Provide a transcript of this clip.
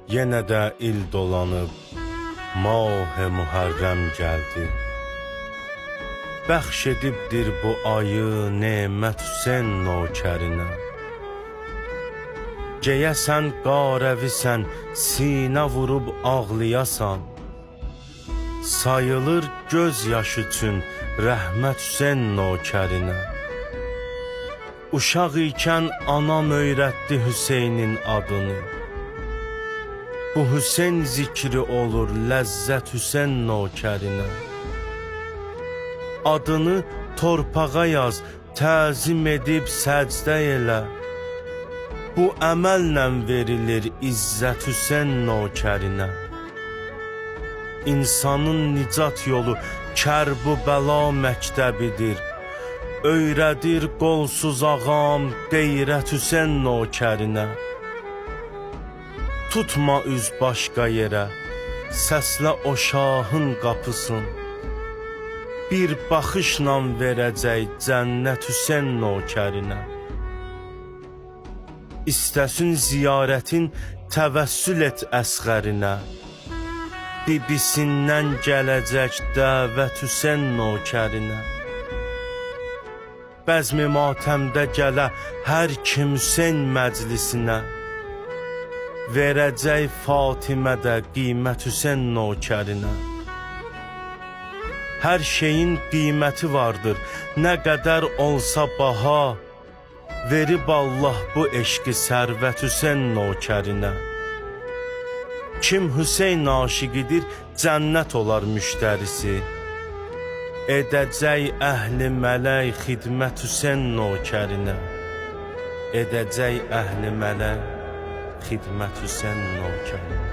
Yenə də il dolanıb, Mah-ı Muharrəm gəldi. Bəxş edibdir bu ayı nemət Hüseyn nökərinə. Geyəsən qarəvisən, sinə vurub ağlayasan. Sayılır göz yaşı üçün rəhmət Hüseyn nökərinə. Uşaq ikən anam öyrətdi Hüseynin adını. Bu Hüseyn zikri olur ləzzət Hüseyn nökərinə. Adını torpağa yaz, təzim edib səcdə elə. Bu əməllə verilir izzət Hüseyn nökərinə. İnsanın nicat yolu Kərbəla məktəbidir. Öyrədir qolsuz ağam qeyrət Hüseyn nökərinə. Tutma üz başqa yerə, səslə o şahın qapısın. Bir baxışla verəcək cənnət Hüseyn nökərinə. İstəsin ziyarətin təvəssül et əsğərinə. Bibisindən gələcək dəvət Hüseyn nökərinə. Bəzmi matəmdə gələ hər kim Hüseyn məclisinə. Verəcək Fatimədə qiymət Hüseyn nökərinə. Hər şeyin qiyməti vardır, nə qədər olsa baha. Verib Allah bu eşqi sərvət Hüseyn nökərinə. Kim Hüseyn aşiqidir, cənnət olar müştərisi. Edəcək əhli mələk xidmət Hüseyn nökərinə. Edəcək əhli mələk xidmət Hüseyn nökərinə.